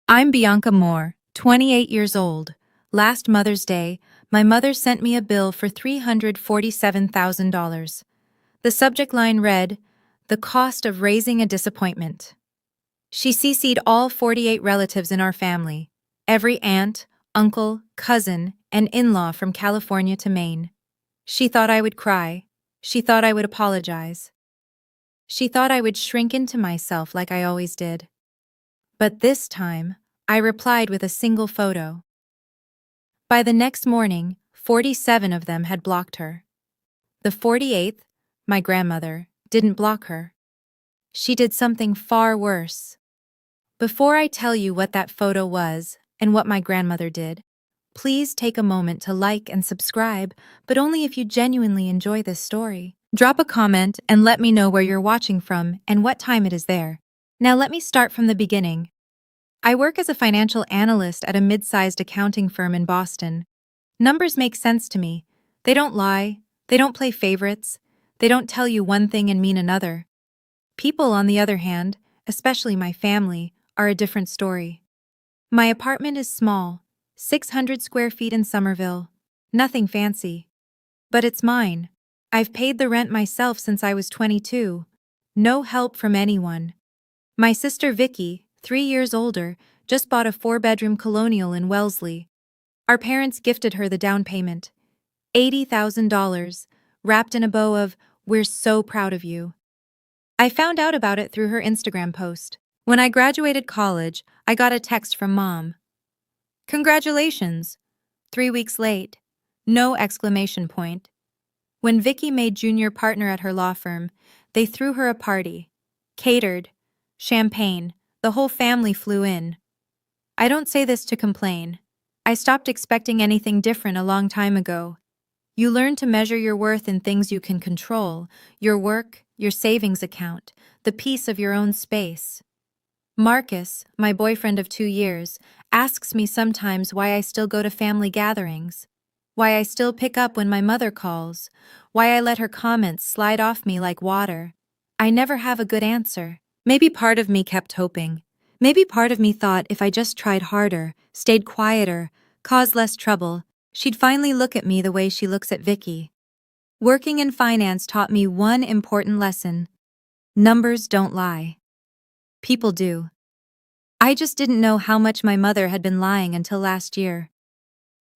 I'm Bianca Moore, 28 years old. Last Mother's Day, my mother sent me a bill for $347,000. The subject line read, "The cost of raising a disappointment." She CC'd all 48 relatives in our family, every aunt, uncle, cousin, and in-law from California to Maine. She thought I would cry. She thought I would apologize. She thought I would shrink into myself like I always did. But this time, I replied with a single photo. By the next morning, 47 of them had blocked her. The 48th, my grandmother, didn't block her. She did something far worse. Before I tell you what that photo was and what my grandmother did, please take a moment to like and subscribe, but only if you genuinely enjoy this story. Drop a comment and let me know where you're watching from and what time it is there. Now let me start from the beginning. I work as a financial analyst at a mid-sized accounting firm in Boston. Numbers make sense to me. They don't lie. They don't play favorites. They don't tell you one thing and mean another. People, on the other hand, especially my family, are a different story. My apartment is small, 600 square feet in Somerville. Nothing fancy. But it's mine. I've paid the rent myself since I was 22. No help from anyone. My sister Vicky, 3 years older, just bought a 4-bedroom colonial in Wellesley. Our parents gifted her the down payment, $80,000, wrapped in a bow of, "We're so proud of you." I found out about it through her Instagram post. When I graduated college, I got a text from Mom. "Congratulations." 3 weeks late. No exclamation point. When Vicky made junior partner at her law firm, they threw her a party. Catered. Champagne. The whole family flew in. I don't say this to complain. I stopped expecting anything different a long time ago. You learn to measure your worth in things you can control, your work, your savings account, the peace of your own space. Marcus, my boyfriend of 2 years, asks me sometimes why I still go to family gatherings, why I still pick up when my mother calls, why I let her comments slide off me like water. I never have a good answer. Maybe part of me kept hoping. Maybe part of me thought if I just tried harder, stayed quieter, caused less trouble, she'd finally look at me the way she looks at Vicky. Working in finance taught me one important lesson. Numbers don't lie. People do. I just didn't know how much my mother had been lying until last year.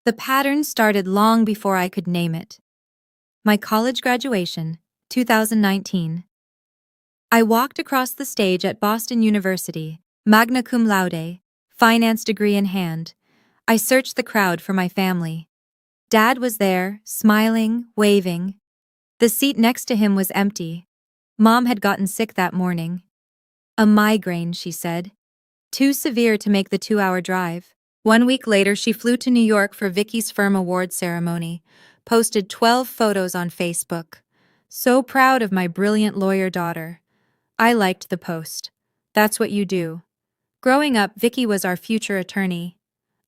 The pattern started long before I could name it. My college graduation, 2019. I walked across the stage at Boston University, magna cum laude, finance degree in hand. I searched the crowd for my family. Dad was there, smiling, waving. The seat next to him was empty. Mom had gotten sick that morning. A migraine, she said. Too severe to make the 2-hour drive. 1 week later, she flew to New York for Vicky's firm award ceremony, posted 12 photos on Facebook. So proud of my brilliant lawyer daughter. I liked the post. That's what you do. Growing up, Vicky was our future attorney.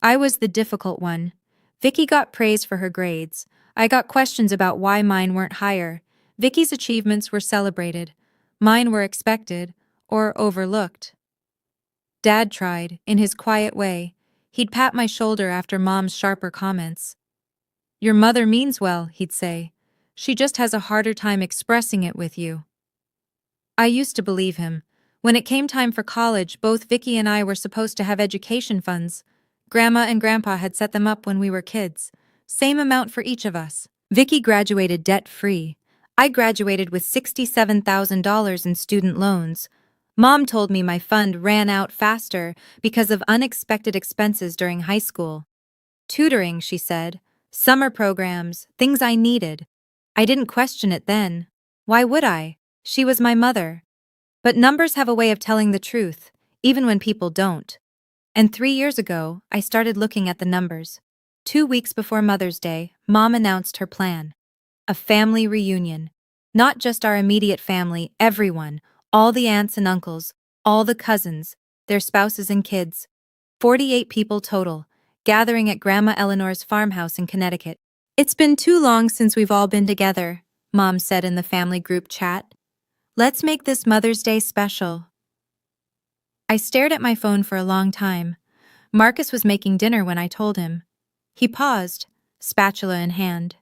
I was the difficult one. Vicky got praise for her grades. I got questions about why mine weren't higher. Vicky's achievements were celebrated. Mine were expected, or overlooked. Dad tried, in his quiet way. He'd pat my shoulder after Mom's sharper comments. "Your mother means well," he'd say. "She just has a harder time expressing it with you." I used to believe him. When it came time for college, both Vicky and I were supposed to have education funds. Grandma and Grandpa had set them up when we were kids. Same amount for each of us. Vicky graduated debt-free. I graduated with $67,000 in student loans. Mom told me my fund ran out faster because of unexpected expenses during high school. Tutoring, she said. Summer programs, things I needed. I didn't question it then. Why would I? She was my mother. But numbers have a way of telling the truth, even when people don't. And 3 years ago, I started looking at the numbers. 2 weeks before Mother's Day, Mom announced her plan. A family reunion. Not just our immediate family, everyone. All the aunts and uncles, all the cousins, their spouses and kids. 48 people total, gathering at Grandma Eleanor's farmhouse in Connecticut. "It's been too long since we've all been together," Mom said in the family group chat. "Let's make this Mother's Day special." I stared at my phone for a long time. Marcus was making dinner when I told him. He paused, spatula in hand.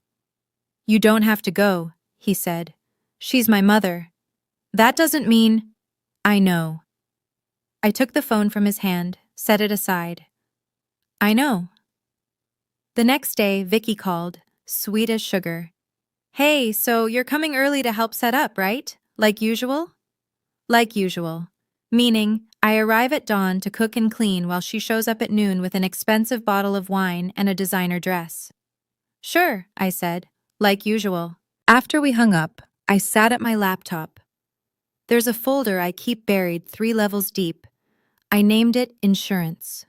"You don't have to go," he said. "She's my mother." "That doesn't mean—" "I know." I took the phone from his hand, set it aside. "I know." The next day, Vicky called, sweet as sugar. "Hey, so you're coming early to help set up, right? Like usual?" "Like usual." Meaning, I arrive at dawn to cook and clean while she shows up at noon with an expensive bottle of wine and a designer dress. "Sure," I said, "like usual." After we hung up, I sat at my laptop. There's a folder I keep buried 3 levels deep. I named it Insurance.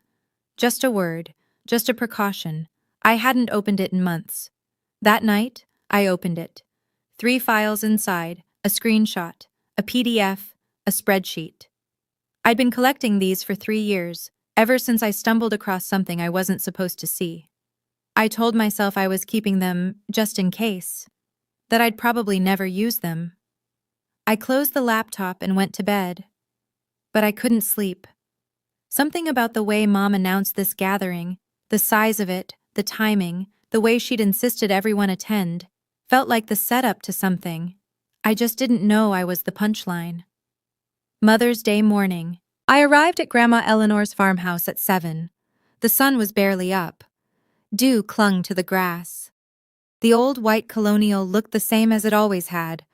Just a word, just a precaution. I hadn't opened it in months. That night, I opened it. 3 files inside, a screenshot, a PDF, a spreadsheet. I'd been collecting these for 3 years, ever since I stumbled across something I wasn't supposed to see. I told myself I was keeping them just in case, that I'd probably never use them. I closed the laptop and went to bed. But I couldn't sleep. Something about the way Mom announced this gathering, the size of it, the timing, the way she'd insisted everyone attend, felt like the setup to something. I just didn't know I was the punchline. Mother's Day morning. I arrived at Grandma Eleanor's farmhouse at 7. The sun was barely up. Dew clung to the grass. The old white colonial looked the same as it always had.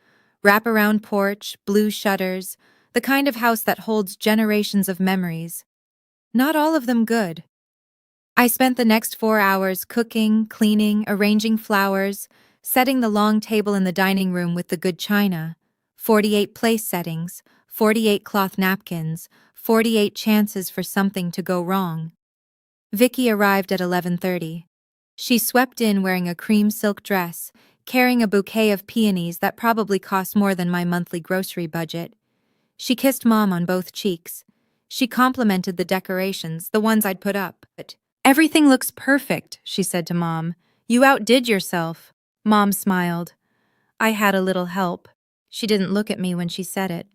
Wraparound porch, blue shutters, the kind of house that holds generations of memories. Not all of them good. I spent the next 4 hours cooking, cleaning, arranging flowers, setting the long table in the dining room with the good china. 48 place settings, 48 cloth napkins, 48 chances for something to go wrong. Vicky arrived at 11:30. She swept in wearing a cream silk dress, carrying a bouquet of peonies that probably cost more than my monthly grocery budget. She kissed Mom on both cheeks. She complimented the decorations, the ones I'd put up. "Everything looks perfect," she said to Mom. "You outdid yourself." Mom smiled. I had a little help. She didn't look at me when she said it.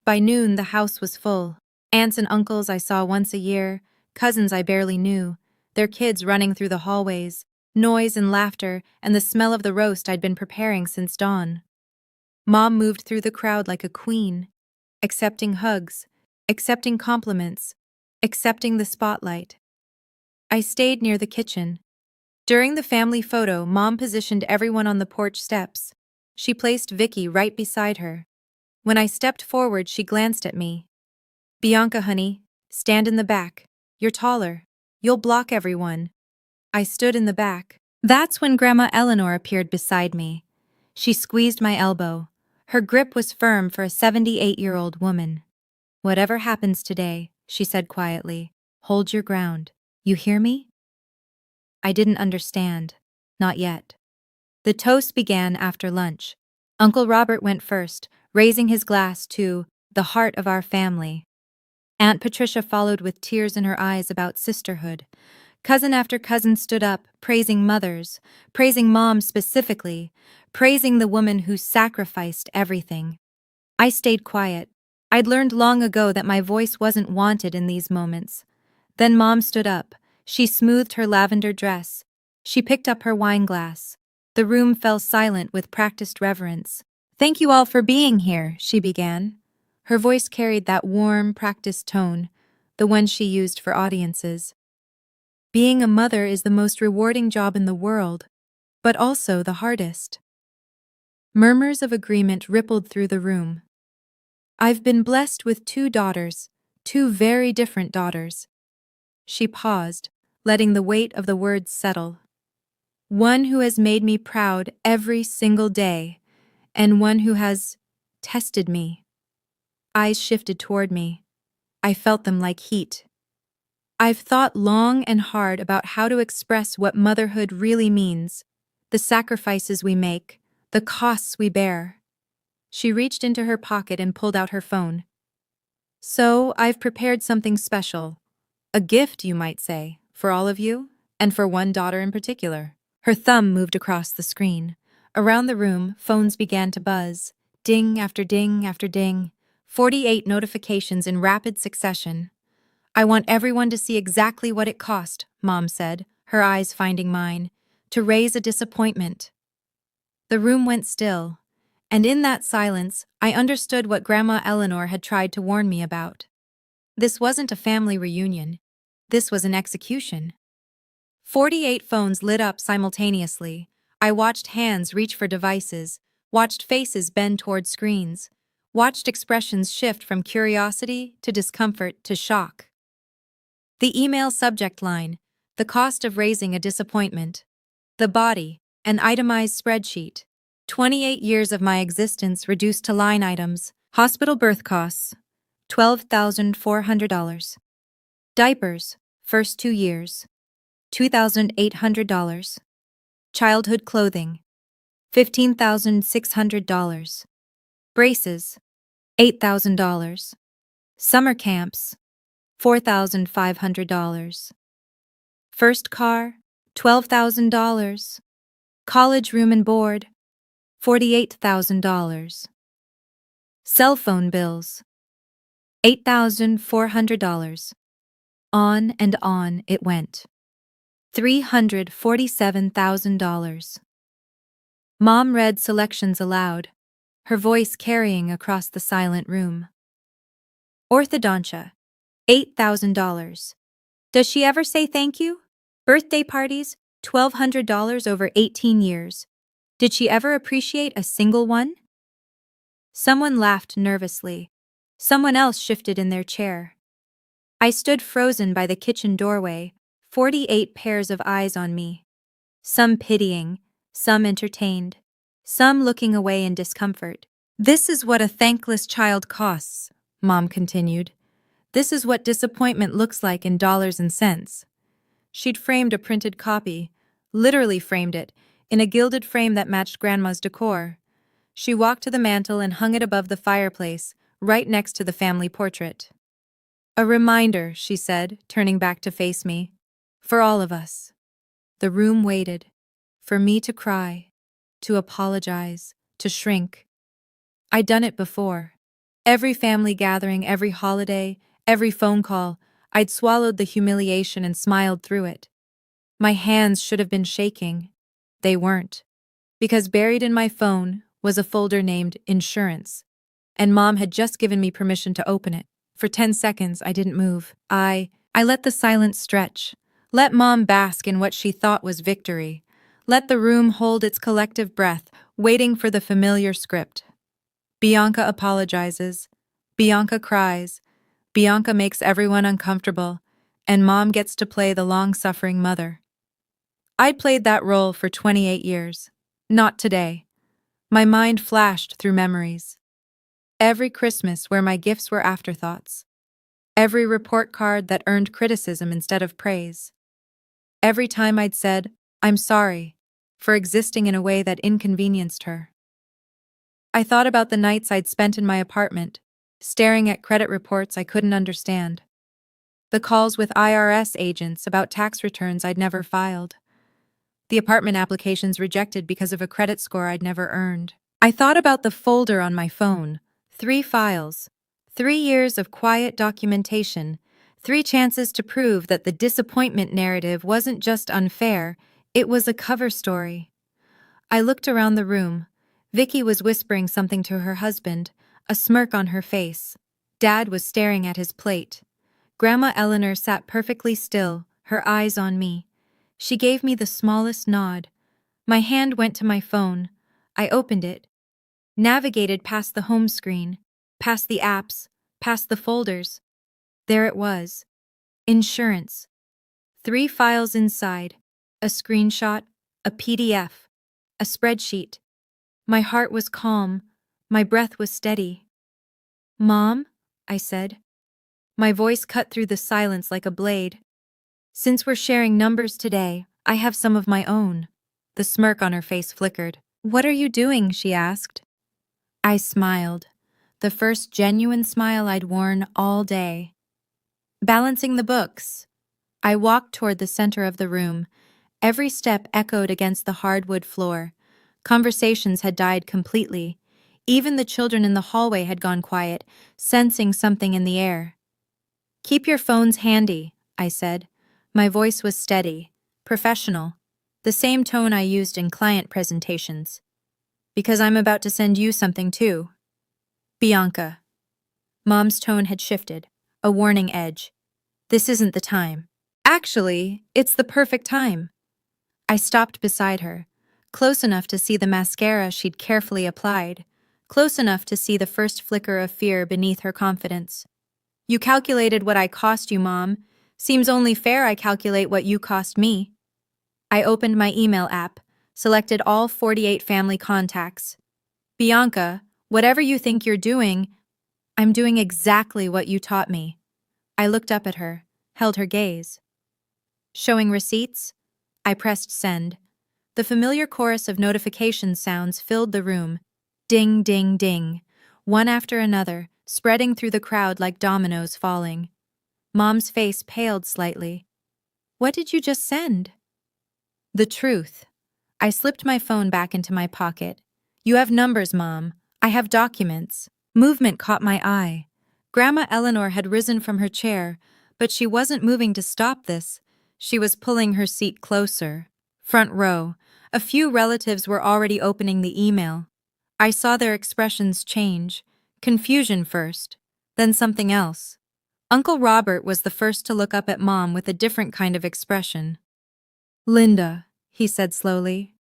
By noon, the house was full. Aunts and uncles I saw once a year, cousins I barely knew, their kids running through the hallways, noise and laughter, and the smell of the roast I'd been preparing since dawn. Mom moved through the crowd like a queen, accepting hugs, accepting compliments, accepting the spotlight. I stayed near the kitchen. During the family photo, Mom positioned everyone on the porch steps. She placed Vicky right beside her. When I stepped forward, she glanced at me. "Bianca, honey, stand in the back. You're taller. You'll block everyone." I stood in the back. That's when Grandma Eleanor appeared beside me. She squeezed my elbow. Her grip was firm for a 78-year-old woman. "Whatever happens today," she said quietly, "hold your ground. You hear me?" I didn't understand. Not yet. The toast began after lunch. Uncle Robert went first, raising his glass to the heart of our family. Aunt Patricia followed with tears in her eyes about sisterhood. Cousin after cousin stood up, praising mothers, praising Mom specifically, praising the woman who sacrificed everything. I stayed quiet. I'd learned long ago that my voice wasn't wanted in these moments. Then Mom stood up. She smoothed her lavender dress. She picked up her wine glass. The room fell silent with practiced reverence. "Thank you all for being here," she began. Her voice carried that warm, practiced tone, the one she used for audiences. Being a mother is the most rewarding job in the world, but also the hardest. Murmurs of agreement rippled through the room. "I've been blessed with 2 daughters, 2 very different daughters." She paused, letting the weight of the words settle. "One who has made me proud every single day, and one who has tested me." Eyes shifted toward me. I felt them like heat. "I've thought long and hard about how to express what motherhood really means, the sacrifices we make, the costs we bear." She reached into her pocket and pulled out her phone. "So, I've prepared something special. A gift, you might say, for all of you, and for one daughter in particular." Her thumb moved across the screen. Around the room, phones began to buzz. Ding after ding after ding. 48 notifications in rapid succession. I want everyone to see exactly what it cost, Mom said, her eyes finding mine, to raise a disappointment. The room went still, and in that silence, I understood what Grandma Eleanor had tried to warn me about. This wasn't a family reunion. This was an execution. 48 phones lit up simultaneously. I watched hands reach for devices, watched faces bend toward screens, watched expressions shift from curiosity to discomfort to shock. The email subject line, the cost of raising a disappointment. The body, an itemized spreadsheet. 28 years of my existence reduced to line items. Hospital birth costs, $12,400. Diapers, first 2 years, $2,800. Childhood clothing, $15,600. Braces, $8,000. Summer camps, $4,500. First car, $12,000. College room and board, $48,000. Cell phone bills, $8,400. On and on it went. $347,000. Mom read selections aloud, her voice carrying across the silent room. Orthodontia, $8,000. Does she ever say thank you? Birthday parties, $1,200 over 18 years. Did she ever appreciate a single one? Someone laughed nervously. Someone else shifted in their chair. I stood frozen by the kitchen doorway, 48 pairs of eyes on me. Some pitying, some entertained, some looking away in discomfort. This is what a thankless child costs, Mom continued. This is what disappointment looks like in dollars and cents. She'd framed a printed copy, literally framed it, in a gilded frame that matched Grandma's decor. She walked to the mantel and hung it above the fireplace, right next to the family portrait. A reminder, she said, turning back to face me. For all of us. The room waited. For me to cry, to apologize, to shrink. I'd done it before. Every family gathering, every holiday, every phone call, I'd swallowed the humiliation and smiled through it. My hands should have been shaking. They weren't. Because buried in my phone was a folder named Insurance, and Mom had just given me permission to open it. For 10 seconds, I didn't move. I let the silence stretch. Let Mom bask in what she thought was victory. Let the room hold its collective breath, waiting for the familiar script. Bianca apologizes. Bianca cries. Bianca makes everyone uncomfortable, and Mom gets to play the long-suffering mother. I'd played that role for 28 years. Not today. My mind flashed through memories. Every Christmas where my gifts were afterthoughts. Every report card that earned criticism instead of praise. Every time I'd said, I'm sorry, for existing in a way that inconvenienced her. I thought about the nights I'd spent in my apartment, staring at credit reports I couldn't understand. The calls with IRS agents about tax returns I'd never filed. The apartment applications rejected because of a credit score I'd never earned. I thought about the folder on my phone, 3 files, 3 years of quiet documentation, 3 chances to prove that the disappointment narrative wasn't just unfair, it was a cover story. I looked around the room. Vicky was whispering something to her husband, a smirk on her face. Dad was staring at his plate. Grandma Eleanor sat perfectly still, her eyes on me. She gave me the smallest nod. My hand went to my phone. I opened it, navigated past the home screen, past the apps, past the folders. There it was. Insurance. 3 files inside. A screenshot, a PDF, a spreadsheet. My heart was calm. My breath was steady. Mom, I said. My voice cut through the silence like a blade. Since we're sharing numbers today, I have some of my own. The smirk on her face flickered. What are you doing? She asked. I smiled. The first genuine smile I'd worn all day. Balancing the books. I walked toward the center of the room. Every step echoed against the hardwood floor. Conversations had died completely. Even the children in the hallway had gone quiet, sensing something in the air. Keep your phones handy, I said. My voice was steady, professional, the same tone I used in client presentations. Because I'm about to send you something too. Bianca. Mom's tone had shifted, a warning edge. This isn't the time. Actually, it's the perfect time. I stopped beside her, close enough to see the mascara she'd carefully applied, close enough to see the first flicker of fear beneath her confidence. You calculated what I cost you, Mom. Seems only fair I calculate what you cost me. I opened my email app, selected all 48 family contacts. Bianca, whatever you think you're doing, I'm doing exactly what you taught me. I looked up at her, held her gaze. Showing receipts? I pressed send. The familiar chorus of notification sounds filled the room. Ding, ding, ding. One after another, spreading through the crowd like dominoes falling. Mom's face paled slightly. What did you just send? The truth. I slipped my phone back into my pocket. You have numbers, Mom. I have documents. Movement caught my eye. Grandma Eleanor had risen from her chair, but she wasn't moving to stop this. She was pulling her seat closer. Front row. A few relatives were already opening the email. I saw their expressions change. Confusion first, then something else. Uncle Robert was the first to look up at Mom with a different kind of expression. Linda, he said slowly.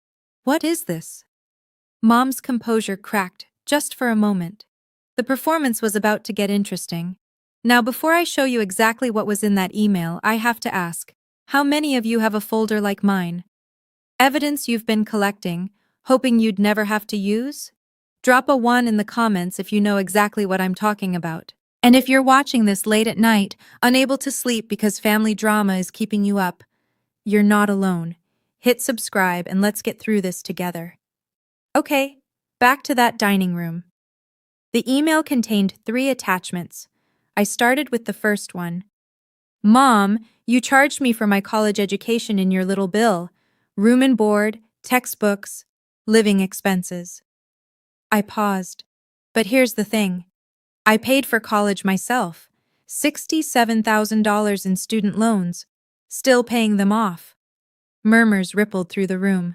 What is this? Mom's composure cracked, just for a moment. The performance was about to get interesting. Now, before I show you exactly what was in that email, I have to ask, how many of you have a folder like mine? Evidence you've been collecting, hoping you'd never have to use? Drop a 1 in the comments if you know exactly what I'm talking about. And if you're watching this late at night, unable to sleep because family drama is keeping you up, you're not alone. Hit subscribe and let's get through this together. Okay, back to that dining room. The email contained 3 attachments. I started with the first one. Mom, you charged me for my college education in your little bill. Room and board, textbooks, living expenses. I paused. But here's the thing. I paid for college myself. $67,000 in student loans. Still paying them off. Murmurs rippled through the room.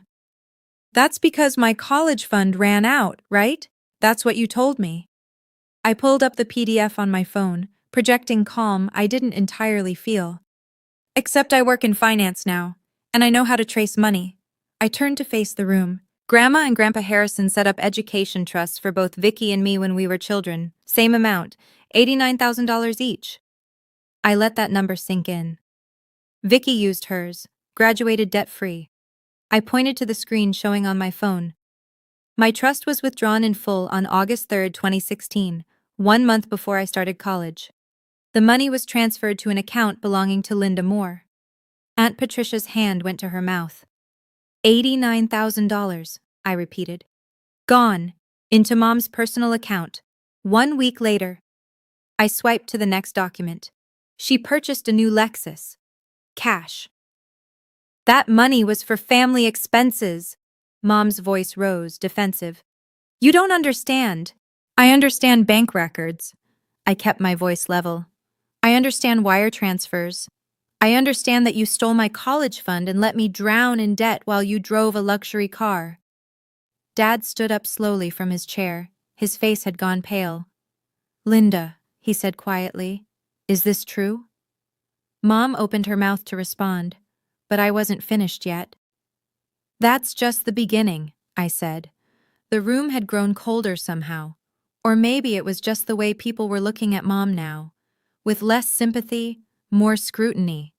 That's because my college fund ran out, right? That's what you told me. I pulled up the PDF on my phone, projecting calm I didn't entirely feel. Except I work in finance now, and I know how to trace money. I turned to face the room. Grandma and Grandpa Harrison set up education trusts for both Vicky and me when we were children. Same amount, $89,000 each. I let that number sink in. Vicky used hers, graduated debt-free. I pointed to the screen showing on my phone. My trust was withdrawn in full on August 3, 2016, 1 month before I started college. The money was transferred to an account belonging to Linda Moore. Aunt Patricia's hand went to her mouth. $89,000, I repeated. Gone, into Mom's personal account. 1 week later. I swiped to the next document. She purchased a new Lexus. Cash. That money was for family expenses. Mom's voice rose, defensive. You don't understand. I understand bank records. I kept my voice level. I understand wire transfers. I understand that you stole my college fund and let me drown in debt while you drove a luxury car. Dad stood up slowly from his chair. His face had gone pale. Linda, he said quietly, is this true? Mom opened her mouth to respond, but I wasn't finished yet. That's just the beginning, I said. The room had grown colder somehow, or maybe it was just the way people were looking at Mom now, with less sympathy, more scrutiny.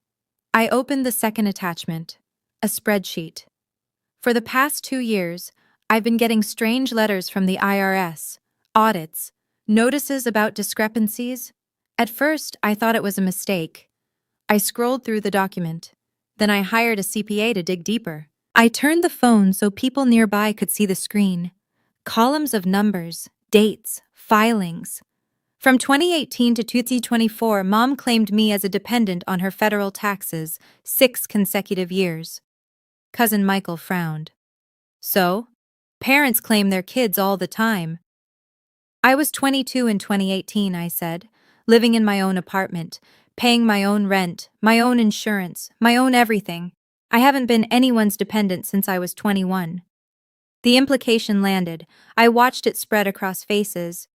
I opened the second attachment, a spreadsheet. For the past 2 years, I've been getting strange letters from the IRS, audits, notices about discrepancies. At first, I thought it was a mistake. I scrolled through the document. Then I hired a CPA to dig deeper. I turned the phone so people nearby could see the screen. Columns of numbers, dates, filings. From 2018 to 2024, Mom claimed me as a dependent on her federal taxes, 6 consecutive years. Cousin Michael frowned. So? Parents claim their kids all the time. I was 22 in 2018, I said, living in my own apartment, paying my own rent, my own insurance, my own everything. I haven't been anyone's dependent since I was 21. The implication landed. I watched it spread across faces.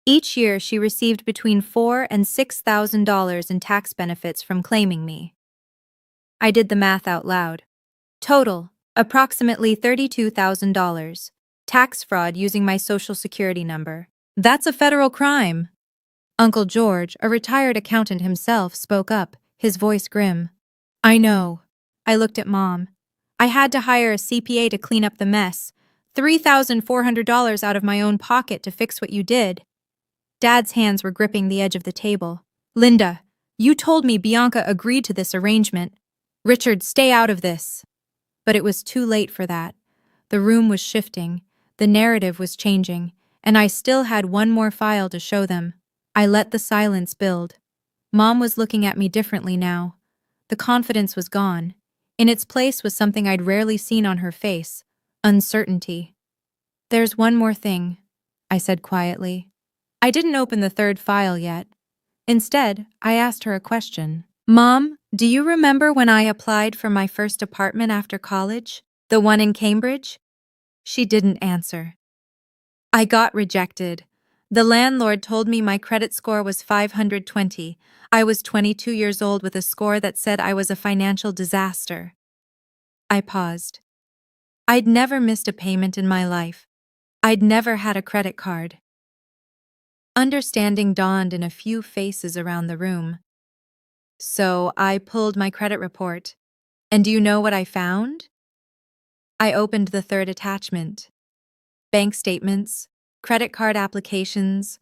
Each year she received between $4,000 and $6,000 in tax benefits from claiming me. I did the math out loud. Total, approximately $32,000. Tax fraud using my social security number. That's a federal crime. Uncle George, a retired accountant himself, spoke up, his voice grim. I know. I looked at Mom. I had to hire a CPA to clean up the mess. $3,400 out of my own pocket to fix what you did. Dad's hands were gripping the edge of the table. Linda, you told me Bianca agreed to this arrangement. Richard, stay out of this. But it was too late for that. The room was shifting, the narrative was changing, and I still had one more file to show them. I let the silence build. Mom was looking at me differently now. The confidence was gone. In its place was something I'd rarely seen on her face: uncertainty. There's one more thing, I said quietly. I didn't open the third file yet. Instead, I asked her a question. Mom, do you remember when I applied for my first apartment after college? The one in Cambridge? She didn't answer. I got rejected. The landlord told me my credit score was 520. I was 22 years old with a score that said I was a financial disaster. I paused. I'd never missed a payment in my life. I'd never had a credit card. Understanding dawned in a few faces around the room. So I pulled my credit report. And do you know what I found? I opened the third attachment. Bank statements, credit card applications,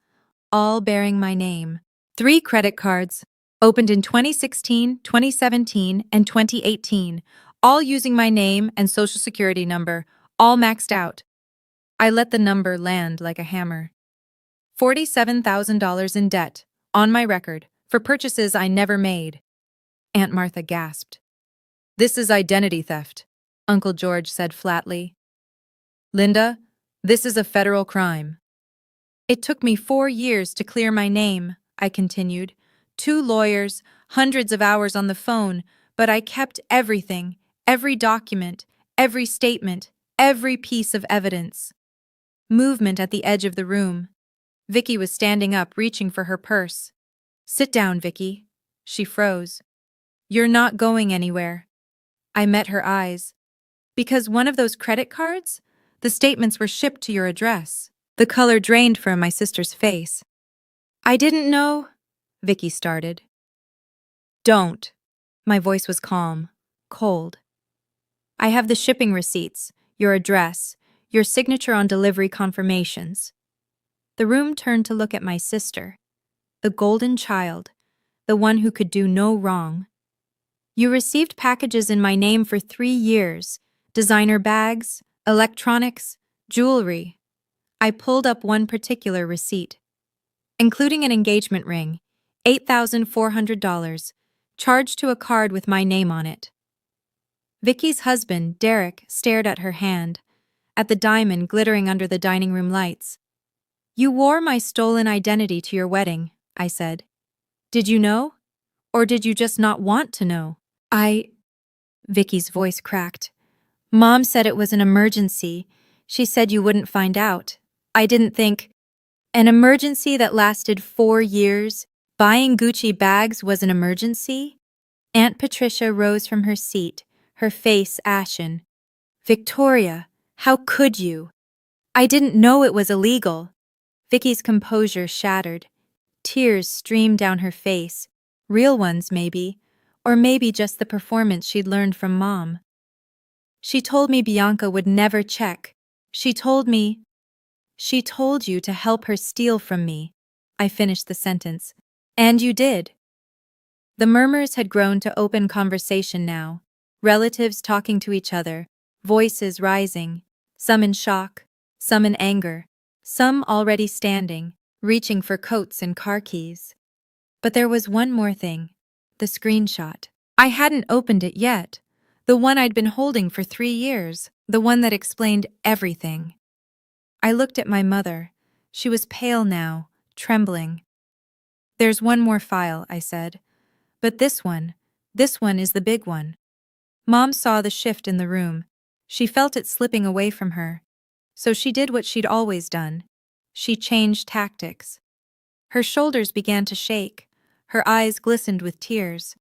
all bearing my name. 3 credit cards, opened in 2016, 2017, and 2018, all using my name and social security number, all maxed out. I let the number land like a hammer. $47,000 in debt, on my record, for purchases I never made. Aunt Martha gasped. This is identity theft, Uncle George said flatly. Linda, this is a federal crime. It took me 4 years to clear my name, I continued. 2 lawyers, hundreds of hours on the phone, but I kept everything, every document, every statement, every piece of evidence. Movement at the edge of the room. Vicky was standing up, reaching for her purse. Sit down, Vicky. She froze. You're not going anywhere. I met her eyes. Because one of those credit cards? The statements were shipped to your address. The color drained from my sister's face. I didn't know, Vicky started. Don't. My voice was calm, cold. I have the shipping receipts, your address, your signature on delivery confirmations. The room turned to look at my sister, the golden child, the one who could do no wrong. You received packages in my name for 3 years, designer bags, electronics, jewelry. I pulled up one particular receipt, including an engagement ring, $8,400, charged to a card with my name on it. Vicky's husband, Derek, stared at her hand, at the diamond glittering under the dining room lights. You wore my stolen identity to your wedding, I said. Did you know? Or did you just not want to know? Vicky's voice cracked. Mom said it was an emergency. She said you wouldn't find out. I didn't think. An emergency that lasted 4 years? Buying Gucci bags was an emergency? Aunt Patricia rose from her seat, her face ashen. Victoria, how could you? I didn't know it was illegal. Vicky's composure shattered. Tears streamed down her face, real ones maybe, or maybe just the performance she'd learned from Mom. She told me Bianca would never check. She told you to help her steal from me. I finished the sentence. And you did. The murmurs had grown to open conversation now, relatives talking to each other, voices rising, some in shock, some in anger, some already standing, reaching for coats and car keys. But there was one more thing, the screenshot. I hadn't opened it yet, the one I'd been holding for 3 years, the one that explained everything. I looked at my mother. She was pale now, trembling. There's one more file, I said. But this one is the big one. Mom saw the shift in the room. She felt it slipping away from her. So she did what she'd always done. She changed tactics. Her shoulders began to shake. Her eyes glistened with tears.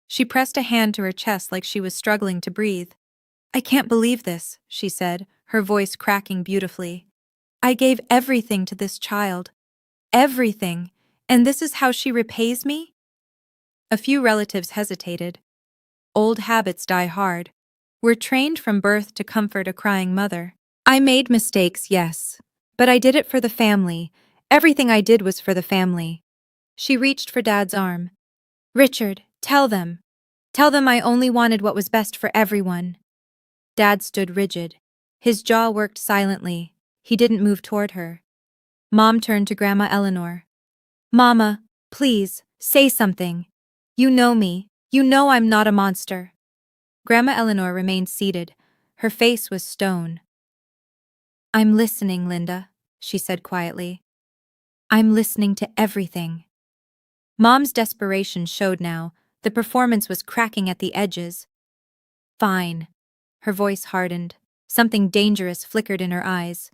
She pressed a hand to her chest like she was struggling to breathe. "I can't believe this," she said, her voice cracking beautifully. "I gave everything to this child. Everything. And this is how she repays me?" A few relatives hesitated. Old habits die hard. We're trained from birth to comfort a crying mother. "I made mistakes, yes. But I did it for the family. Everything I did was for the family." She reached for Dad's arm. "Richard, tell them. Tell them I only wanted what was best for everyone." Dad stood rigid. His jaw worked silently. He didn't move toward her. Mom turned to Grandma Eleanor. "Mama, please, say something. You know me. You know I'm not a monster." Grandma Eleanor remained seated. Her face was stone. "I'm listening, Linda," she said quietly. "I'm listening to everything." Mom's desperation showed now. The performance was cracking at the edges. "Fine." Her voice hardened. Something dangerous flickered in her eyes.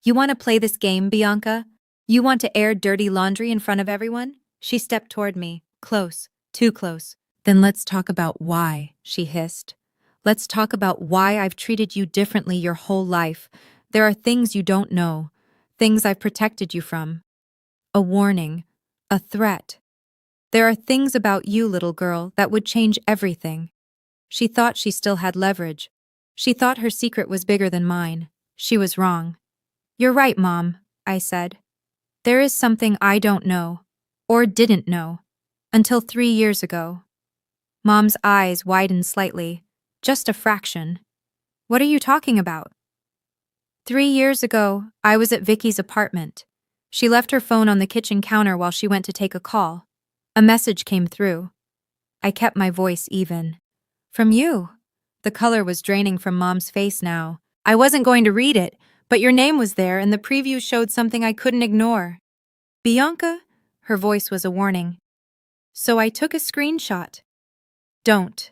"You want to play this game, Bianca? You want to air dirty laundry in front of everyone?" She stepped toward me. Close. Too close. "Then let's talk about why," she hissed. "Let's talk about why I've treated you differently your whole life. There are things you don't know. Things I've protected you from. A warning. A threat. There are things about you, little girl, that would change everything." She thought she still had leverage. She thought her secret was bigger than mine. She was wrong. "You're right, Mom," I said. "There is something I don't know, or didn't know, until 3 years ago." Mom's eyes widened slightly, just a fraction. "What are you talking about?" 3 years ago, I was at Vicky's apartment. She left her phone on the kitchen counter while she went to take a call. A message came through. I kept my voice even. "From you." The color was draining from Mom's face now. "I wasn't going to read it, but your name was there and the preview showed something I couldn't ignore." "Bianca?" Her voice was a warning. "So I took a screenshot." "Don't."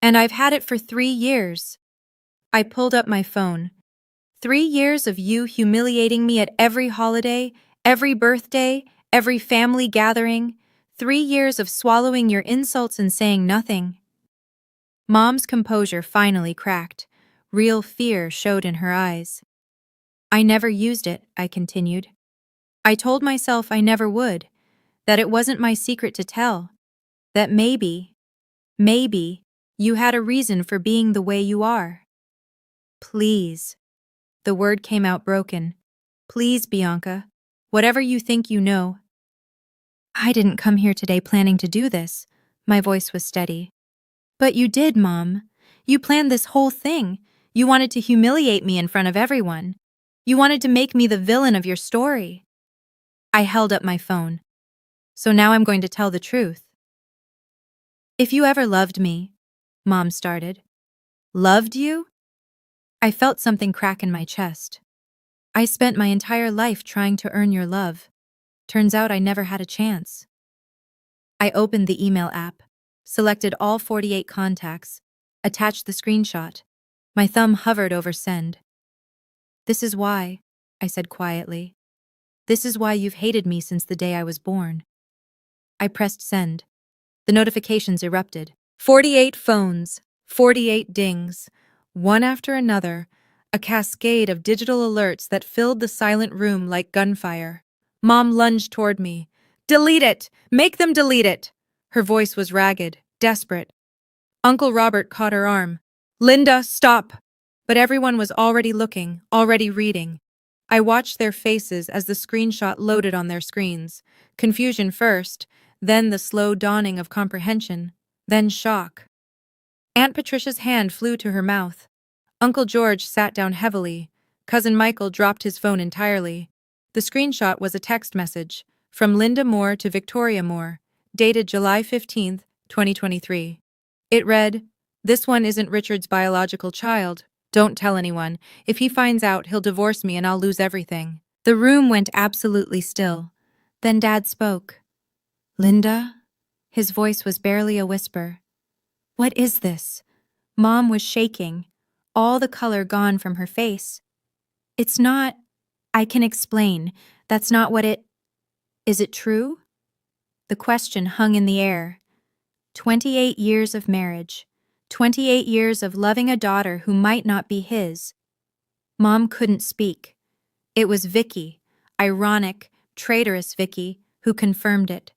"And I've had it for 3 years." I pulled up my phone. 3 years of you humiliating me at every holiday, every birthday, every family gathering. 3 years of swallowing your insults and saying nothing. Mom's composure finally cracked. Real fear showed in her eyes. "I never used it," I continued. "I told myself I never would, that it wasn't my secret to tell, that maybe, you had a reason for being the way you are." "Please." The word came out broken. "Please, Bianca, whatever you think you know." "I didn't come here today planning to do this." My voice was steady. "But you did, Mom. You planned this whole thing. You wanted to humiliate me in front of everyone. You wanted to make me the villain of your story." I held up my phone. "So now I'm going to tell the truth." "If you ever loved me," Mom started. "Loved you?" I felt something crack in my chest. "I spent my entire life trying to earn your love. Turns out I never had a chance." I opened the email app, selected all 48 contacts, attached the screenshot. My thumb hovered over send. "This is why," I said quietly. "This is why you've hated me since the day I was born." I pressed send. The notifications erupted. 48 phones, 48 dings, one after another, a cascade of digital alerts that filled the silent room like gunfire. Mom lunged toward me. "Delete it! Make them delete it!" Her voice was ragged, desperate. Uncle Robert caught her arm. "Linda, stop!" But everyone was already looking, already reading. I watched their faces as the screenshot loaded on their screens. Confusion first, then the slow dawning of comprehension, then shock. Aunt Patricia's hand flew to her mouth. Uncle George sat down heavily. Cousin Michael dropped his phone entirely. The screenshot was a text message from Linda Moore to Victoria Moore, dated July 15th, 2023. It read, "This one isn't Richard's biological child. Don't tell anyone. If he finds out, he'll divorce me and I'll lose everything." The room went absolutely still. Then Dad spoke. "Linda?" His voice was barely a whisper. "What is this?" Mom was shaking, all the color gone from her face. "It's not. I can explain. That's not what it. Is it true?" The question hung in the air. 28 years of marriage. 28 years of loving a daughter who might not be his. Mom couldn't speak. It was Vicky, ironic, traitorous Vicky, who confirmed it.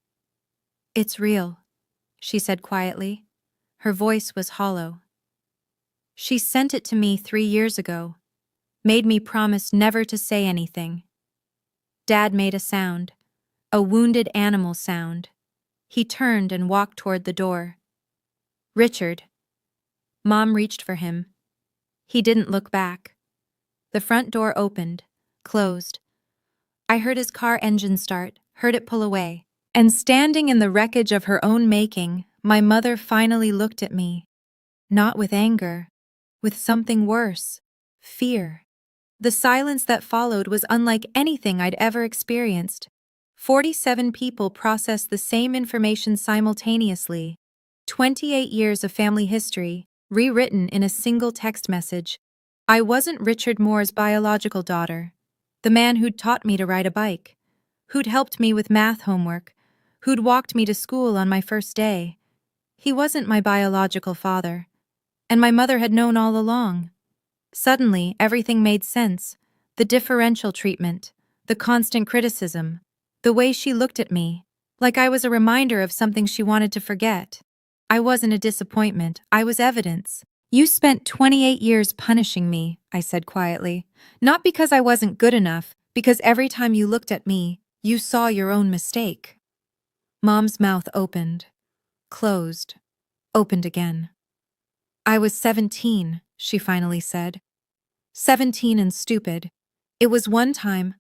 "It's real," she said quietly. Her voice was hollow. "She sent it to me 3 years ago. Made me promise never to say anything." Dad made a sound. A wounded animal sound. He turned and walked toward the door. "Richard." Mom reached for him. He didn't look back. The front door opened, closed. I heard his car engine start, heard it pull away. And standing in the wreckage of her own making, my mother finally looked at me. Not with anger, with something worse. Fear. The silence that followed was unlike anything I'd ever experienced. 47 people processed the same information simultaneously. 28 years of family history, rewritten in a single text message. I wasn't Richard Moore's biological daughter. The man who'd taught me to ride a bike. Who'd helped me with math homework. Who'd walked me to school on my first day. He wasn't my biological father. And my mother had known all along. Suddenly, everything made sense. The differential treatment, the constant criticism, the way she looked at me, like I was a reminder of something she wanted to forget. I wasn't a disappointment, I was evidence. "You spent 28 years punishing me," I said quietly. "Not because I wasn't good enough, because every time you looked at me, you saw your own mistake." Mom's mouth opened, closed, opened again. "I was 17, she finally said. 17 and stupid. It was one time.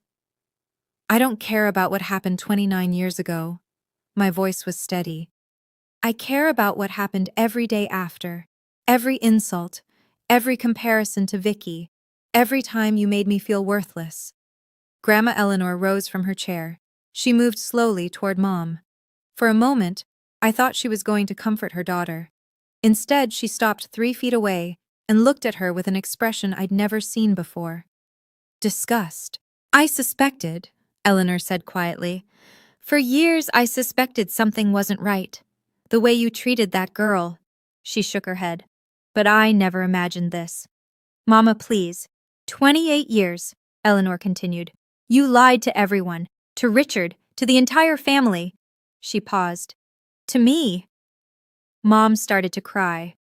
I don't care about what happened 29 years ago." My voice was steady. "I care about what happened every day after. Every insult, every comparison to Vicky, every time you made me feel worthless." Grandma Eleanor rose from her chair. She moved slowly toward Mom. For a moment, I thought she was going to comfort her daughter. Instead, she stopped 3 feet away and looked at her with an expression I'd never seen before. Disgust. "I suspected," Eleanor said quietly. "For years I suspected something wasn't right. The way you treated that girl." She shook her head. "But I never imagined this." "Mama, please." 28 years, Eleanor continued. "You lied to everyone. To Richard, to the entire family." She paused. "To me." Mom started to cry.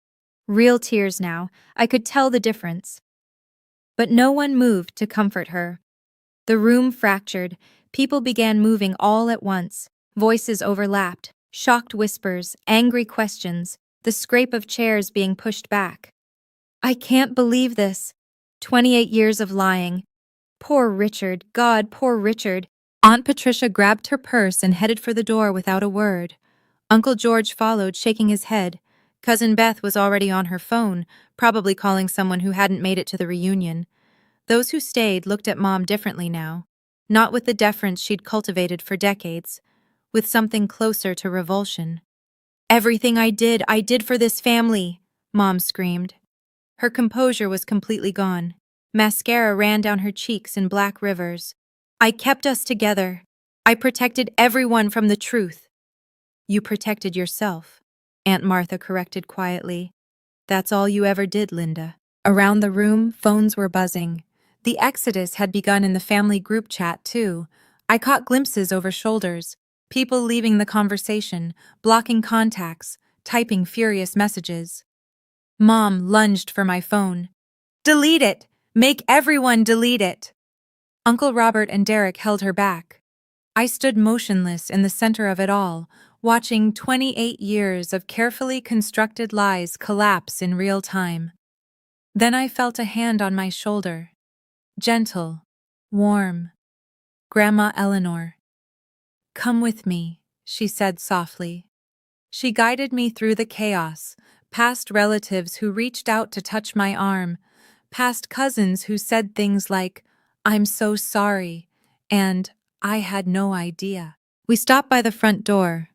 Real tears now. I could tell the difference. But no one moved to comfort her. The room fractured. People began moving all at once. Voices overlapped. Shocked whispers, angry questions, the scrape of chairs being pushed back. "I can't believe this. 28 years of lying. Poor Richard, God, poor Richard." Aunt Patricia grabbed her purse and headed for the door without a word. Uncle George followed, shaking his head. Cousin Beth was already on her phone, probably calling someone who hadn't made it to the reunion. Those who stayed looked at Mom differently now, not with the deference she'd cultivated for decades, with something closer to revulsion. "Everything I did for this family," Mom screamed. Her composure was completely gone. Mascara ran down her cheeks in black rivers. "I kept us together. I protected everyone from the truth." "You protected yourself," Aunt Martha corrected quietly. "That's all you ever did, Linda." Around the room, phones were buzzing. The exodus had begun in the family group chat, too. I caught glimpses over shoulders. People leaving the conversation, blocking contacts, typing furious messages. Mom lunged for my phone. "Delete it! Make everyone delete it!" Uncle Robert and Derek held her back. I stood motionless in the center of it all, watching 28 years of carefully constructed lies collapse in real time. Then I felt a hand on my shoulder. Gentle, warm. Grandma Eleanor. "Come with me," she said softly. She guided me through the chaos, past relatives who reached out to touch my arm, past cousins who said things like, "I'm so sorry," and "I had no idea." We stopped by the front door.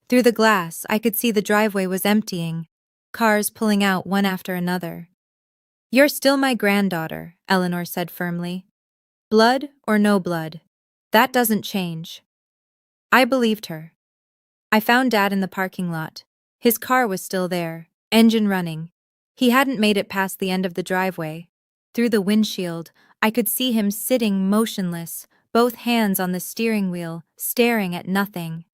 Through the glass, I could see the driveway was emptying, cars pulling out one after another. "You're still my granddaughter," Eleanor said firmly. "Blood or no blood, that doesn't change." I believed her. I found Dad in the parking lot. His car was still there, engine running. He hadn't made it past the end of the driveway. Through the windshield, I could see him sitting motionless, both hands on the steering wheel, staring at nothing.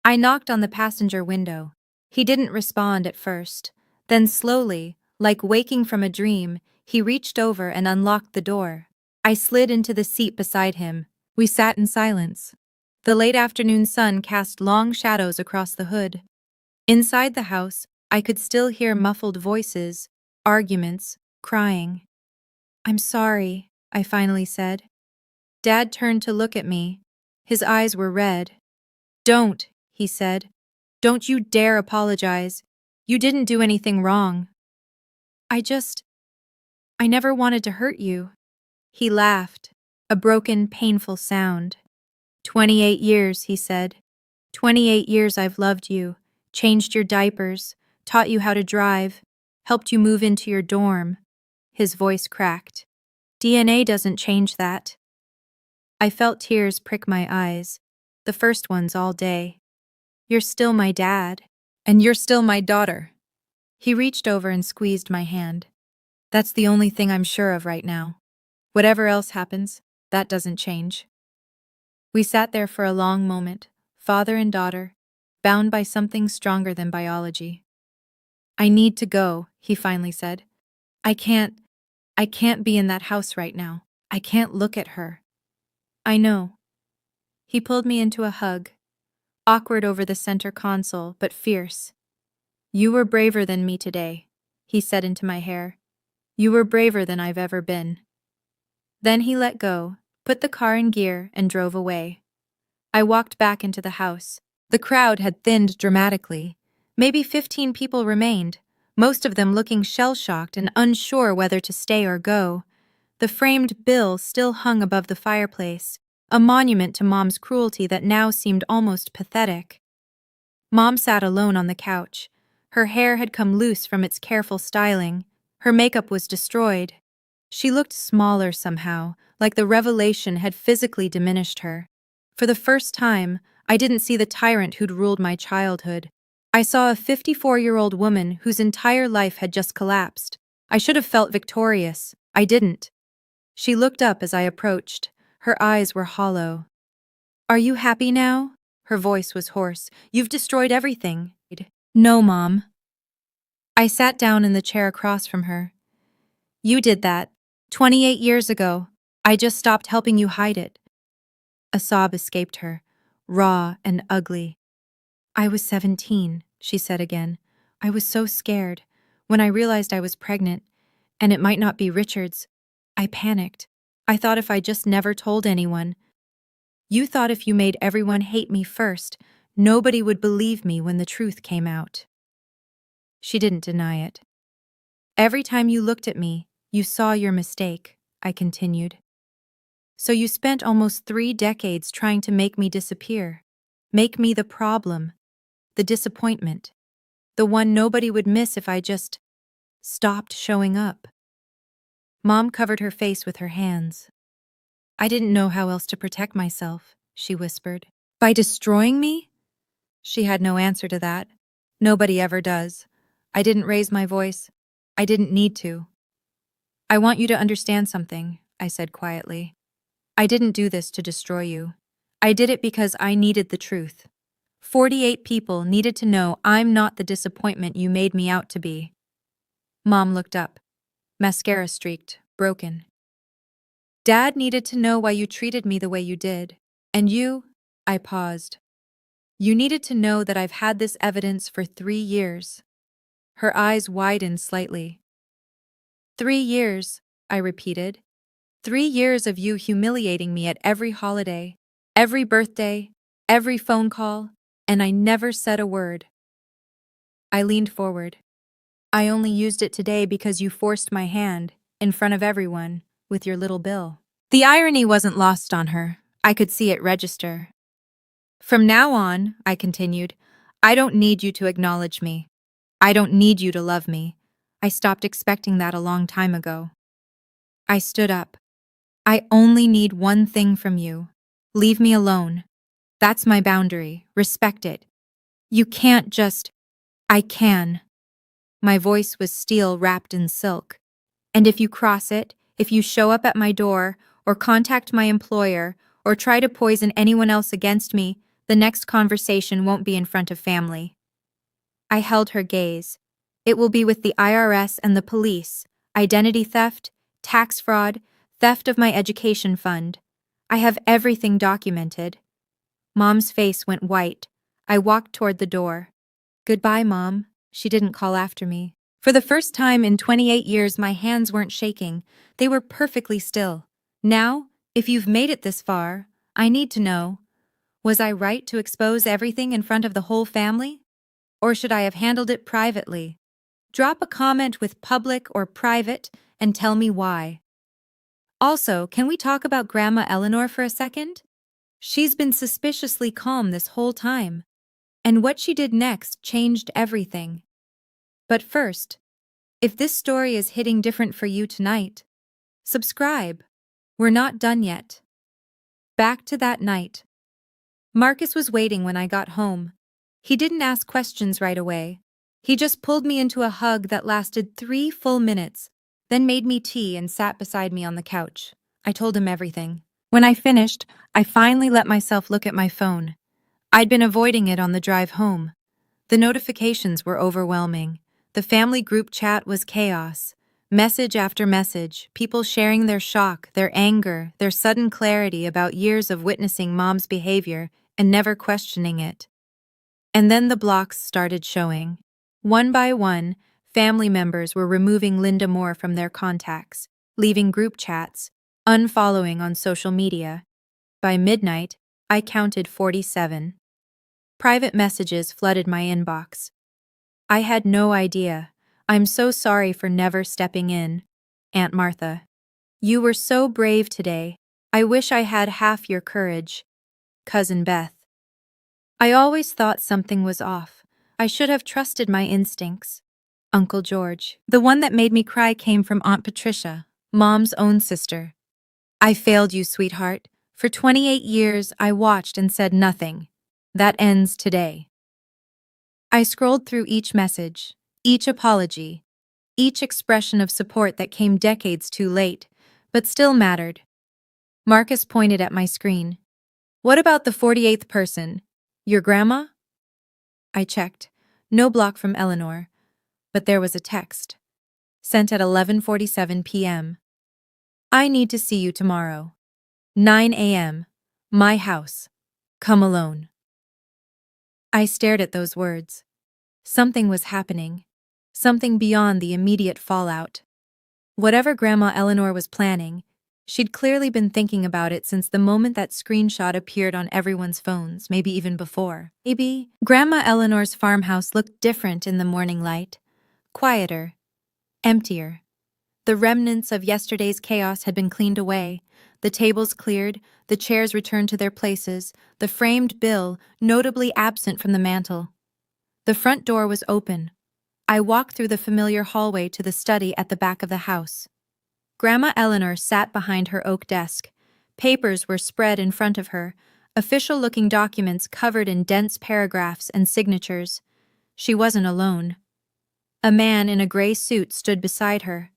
I knocked on the passenger window. He didn't respond at first. Then slowly, like waking from a dream, he reached over and unlocked the door. I slid into the seat beside him. We sat in silence. The late afternoon sun cast long shadows across the hood. Inside the house, I could still hear muffled voices, arguments, crying. "I'm sorry," I finally said. Dad turned to look at me. His eyes were red. "Don't," he said. "Don't you dare apologize. You didn't do anything wrong." I never wanted to hurt you." He laughed, a broken, painful sound. 28 years, he said. 28 years I've loved you, changed your diapers, taught you how to drive, helped you move into your dorm. His voice cracked. DNA doesn't change that. I felt tears prick my eyes, the first ones all day. "You're still my dad, and you're still my daughter." He reached over and squeezed my hand. "That's the only thing I'm sure of right now. Whatever else happens, that doesn't change." We sat there for a long moment, father and daughter, bound by something stronger than biology. "I need to go," he finally said. I can't be in that house right now. I can't look at her." "I know." He pulled me into a hug, awkward over the center console, but fierce. "You were braver than me today," he said into my hair. "You were braver than I've ever been." Then he let go, put the car in gear, and drove away. I walked back into the house. The crowd had thinned dramatically. Maybe 15 people remained, most of them looking shell-shocked and unsure whether to stay or go. The framed bill still hung above the fireplace, a monument to Mom's cruelty that now seemed almost pathetic. Mom sat alone on the couch. Her hair had come loose from its careful styling. Her makeup was destroyed. She looked smaller somehow, like the revelation had physically diminished her. For the first time, I didn't see the tyrant who'd ruled my childhood. I saw a 54-year-old woman whose entire life had just collapsed. I should have felt victorious. I didn't. She looked up as I approached. Her eyes were hollow. "Are you happy now?" Her voice was hoarse. "You've destroyed everything." "No, Mom." I sat down in the chair across from her. "You did that. 28 years ago. I just stopped helping you hide it." A sob escaped her, raw and ugly. "I was 17, she said again. "I was so scared. When I realized I was pregnant, and it might not be Richard's, I panicked. I thought if I just never told anyone. You thought if you made everyone hate me first, nobody would believe me when the truth came out." She didn't deny it. "Every time you looked at me, you saw your mistake," I continued. "So you spent almost 3 decades trying to make me disappear, make me the problem, the disappointment, the one nobody would miss if I just stopped showing up." Mom covered her face with her hands. "I didn't know how else to protect myself," she whispered. "By destroying me?" She had no answer to that. Nobody ever does. I didn't raise my voice. I didn't need to. "I want you to understand something," I said quietly. "I didn't do this to destroy you. I did it because I needed the truth. 48 people needed to know I'm not the disappointment you made me out to be." Mom looked up. Mascara streaked, broken. "Dad needed to know why you treated me the way you did. And you," I paused. "You needed to know that I've had this evidence for 3 years." Her eyes widened slightly. 3 years, I repeated. 3 years of you humiliating me at every holiday, every birthday, every phone call, and I never said a word. I leaned forward. "I only used it today because you forced my hand, in front of everyone, with your little bill." The irony wasn't lost on her. I could see it register. "From now on," I continued, I don't need you to acknowledge me. I don't need you to love me. I stopped expecting that a long time ago. I stood up. I only need one thing from you. Leave me alone. That's my boundary. Respect it. You can't just. I can. My voice was steel wrapped in silk. And if you cross it, if you show up at my door, or contact my employer, or try to poison anyone else against me, the next conversation won't be in front of family. I held her gaze. It will be with the IRS and the police, identity theft, tax fraud, theft of my education fund. I have everything documented. Mom's face went white. I walked toward the door. Goodbye, Mom. She didn't call after me. For the first time in 28 years, my hands weren't shaking. They were perfectly still. Now, if you've made it this far, I need to know, was I right to expose everything in front of the whole family? Or should I have handled it privately? Drop a comment with public or private and tell me why. Also, can we talk about Grandma Eleanor for a second? She's been suspiciously calm this whole time, and what she did next changed everything. But first, if this story is hitting different for you tonight, subscribe. We're not done yet. Back to that night. Marcus was waiting when I got home. He didn't ask questions right away. He just pulled me into a hug that lasted 3 full minutes, then made me tea and sat beside me on the couch. I told him everything. When I finished, I finally let myself look at my phone. I'd been avoiding it on the drive home. The notifications were overwhelming. The family group chat was chaos. Message after message, people sharing their shock, their anger, their sudden clarity about years of witnessing Mom's behavior and never questioning it. And then the blocks started showing. One by one, family members were removing Linda Moore from their contacts, leaving group chats, unfollowing on social media. By midnight, I counted 47. Private messages flooded my inbox. I had no idea. I'm so sorry for never stepping in. Aunt Martha. You were so brave today. I wish I had half your courage. Cousin Beth. I always thought something was off. I should have trusted my instincts. Uncle George. The one that made me cry came from Aunt Patricia, Mom's own sister. I failed you, sweetheart. For 28 years, I watched and said nothing. That ends today. I scrolled through each message, each apology, each expression of support that came decades too late, but still mattered. Marcus pointed at my screen. What about the 48th person? Your grandma? I checked. No block from Eleanor, but there was a text. Sent at 11:47 p.m. I need to see you tomorrow. 9 a.m. My house. Come alone. I stared at those words. Something was happening. Something beyond the immediate fallout. Whatever Grandma Eleanor was planning, she'd clearly been thinking about it since the moment that screenshot appeared on everyone's phones, maybe even before. Maybe Grandma Eleanor's farmhouse looked different in the morning light. Quieter. Emptier. The remnants of yesterday's chaos had been cleaned away. The tables cleared, the chairs returned to their places, the framed bill notably absent from the mantel. The front door was open. I walked through the familiar hallway to the study at the back of the house. Grandma Eleanor sat behind her oak desk. Papers were spread in front of her, official-looking documents covered in dense paragraphs and signatures. She wasn't alone. A man in a gray suit stood beside her.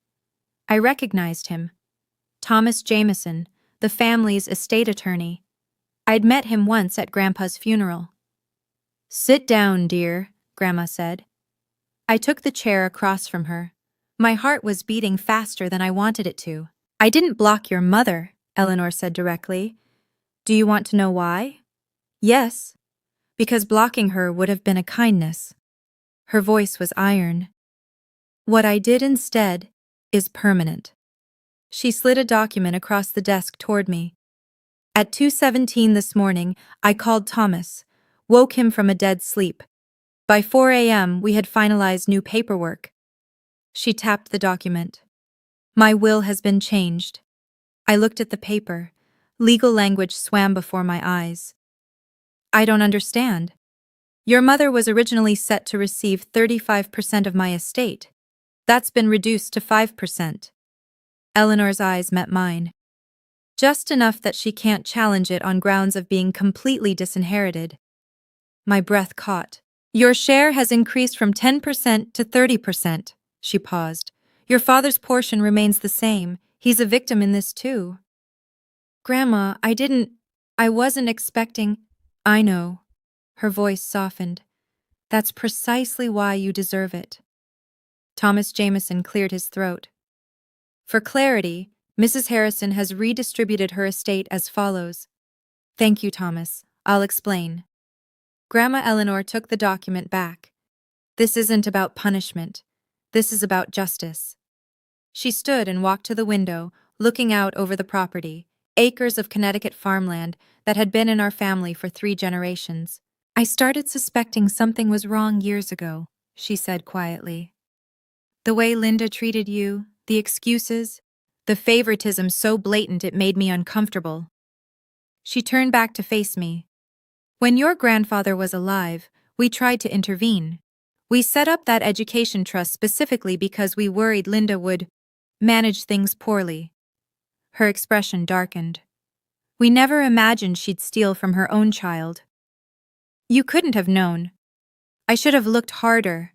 I recognized him. Thomas Jameson, the family's estate attorney. I'd met him once at Grandpa's funeral. Sit down, dear, Grandma said. I took the chair across from her. My heart was beating faster than I wanted it to. I didn't block your mother, Eleanor said directly. Do you want to know why? Yes, because blocking her would have been a kindness. Her voice was iron. What I did instead is permanent. She slid a document across the desk toward me. At 2:17 this morning, I called Thomas, woke him from a dead sleep. By 4 a.m., we had finalized new paperwork. She tapped the document. My will has been changed. I looked at the paper. Legal language swam before my eyes. I don't understand. Your mother was originally set to receive 35% of my estate. That's been reduced to 5%. Eleanor's eyes met mine. Just enough that she can't challenge it on grounds of being completely disinherited. My breath caught. Your share has increased from 10% to 30%. She paused. Your father's portion remains the same. He's a victim in this too. Grandma, I wasn't expecting. I know. Her voice softened. That's precisely why you deserve it. Thomas Jameson cleared his throat. For clarity, Mrs. Harrison has redistributed her estate as follows. Thank you, Thomas. I'll explain. Grandma Eleanor took the document back. This isn't about punishment. This is about justice. She stood and walked to the window, looking out over the property, acres of Connecticut farmland that had been in our family for 3 generations. I started suspecting something was wrong years ago, she said quietly. The way Linda treated you, the excuses, the favoritism so blatant it made me uncomfortable. She turned back to face me. When your grandfather was alive, we tried to intervene. We set up that education trust specifically because we worried Linda would manage things poorly. Her expression darkened. We never imagined she'd steal from her own child. You couldn't have known. I should have looked harder.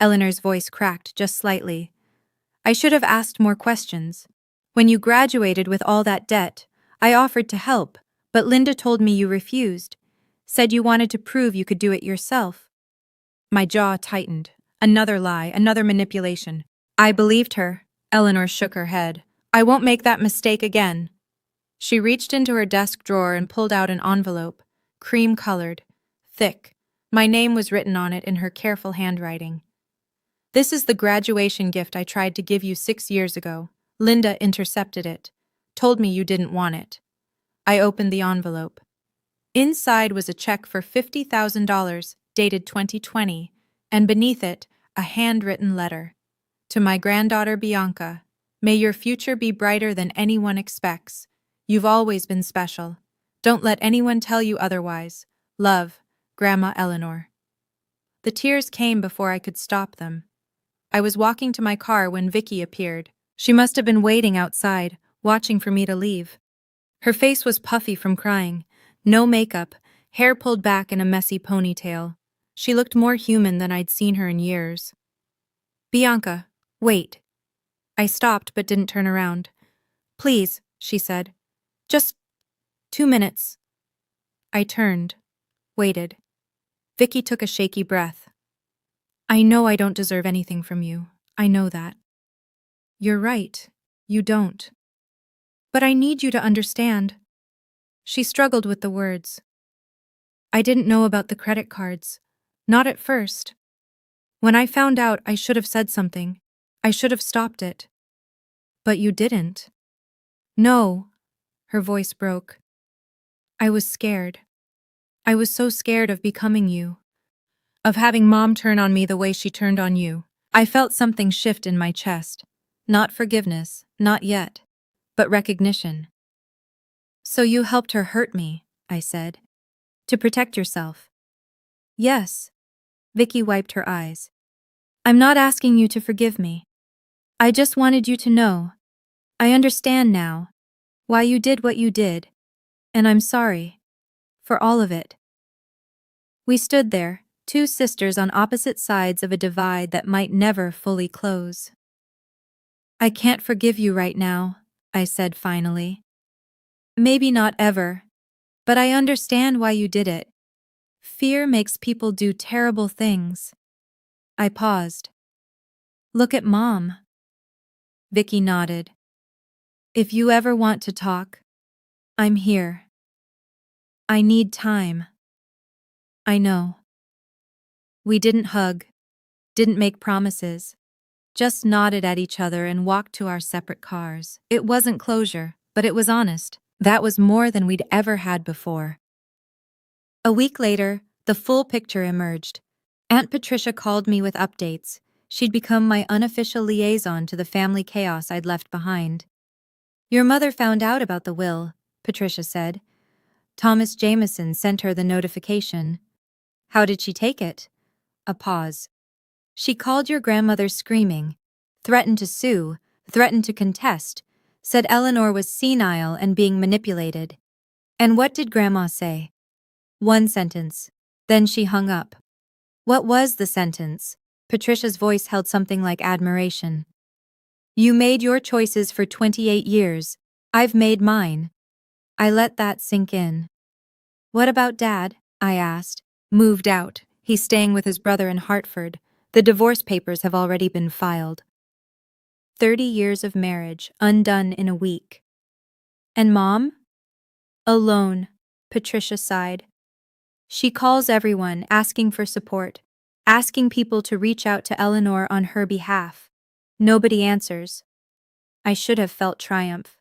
Eleanor's voice cracked just slightly. I should have asked more questions. When you graduated with all that debt, I offered to help, but Linda told me you refused, said you wanted to prove you could do it yourself. My jaw tightened. Another lie, another manipulation. I believed her. Eleanor shook her head. I won't make that mistake again. She reached into her desk drawer and pulled out an envelope, cream-colored, thick. My name was written on it in her careful handwriting. This is the graduation gift I tried to give you 6 years ago. Linda intercepted it, told me you didn't want it. I opened the envelope. Inside was a check for $50,000, dated 2020, and beneath it, a handwritten letter. To my granddaughter Bianca, may your future be brighter than anyone expects. You've always been special. Don't let anyone tell you otherwise. Love, Grandma Eleanor. The tears came before I could stop them. I was walking to my car when Vicky appeared. She must have been waiting outside, watching for me to leave. Her face was puffy from crying. No makeup, hair pulled back in a messy ponytail. She looked more human than I'd seen her in years. Bianca, wait. I stopped but didn't turn around. Please, she said. Just 2 minutes. I turned, waited. Vicky took a shaky breath. I know I don't deserve anything from you. I know that. You're right. You don't. But I need you to understand. She struggled with the words. I didn't know about the credit cards. Not at first. When I found out, I should have said something. I should have stopped it. But you didn't. No. Her voice broke. I was scared. I was so scared of becoming you. Of having Mom turn on me the way she turned on you. I felt something shift in my chest. Not forgiveness, not yet. But recognition. So you helped her hurt me, I said. To protect yourself. Yes. Vicky wiped her eyes. I'm not asking you to forgive me. I just wanted you to know. I understand now. Why you did what you did. And I'm sorry. For all of it. We stood there, 2 sisters on opposite sides of a divide that might never fully close. I can't forgive you right now, I said finally. Maybe not ever, but I understand why you did it. Fear makes people do terrible things. I paused. Look at Mom. Vicky nodded. If you ever want to talk, I'm here. I need time. I know. We didn't hug, didn't make promises, just nodded at each other and walked to our separate cars. It wasn't closure, but it was honest. That was more than we'd ever had before. A week later, the full picture emerged. Aunt Patricia called me with updates. She'd become my unofficial liaison to the family chaos I'd left behind. Your mother found out about the will, Patricia said. Thomas Jameson sent her the notification. How did she take it? A pause. She called your grandmother screaming, threatened to sue, threatened to contest, said Eleanor was senile and being manipulated. And what did Grandma say? One sentence. Then she hung up. What was the sentence? Patricia's voice held something like admiration. You made your choices for 28 years. I've made mine. I let that sink in. What about Dad? I asked. Moved out. He's staying with his brother in Hartford. The divorce papers have already been filed. 30 years of marriage, undone in a week. And Mom? Alone, Patricia sighed. She calls everyone, asking for support, asking people to reach out to Eleanor on her behalf. Nobody answers. I should have felt triumph.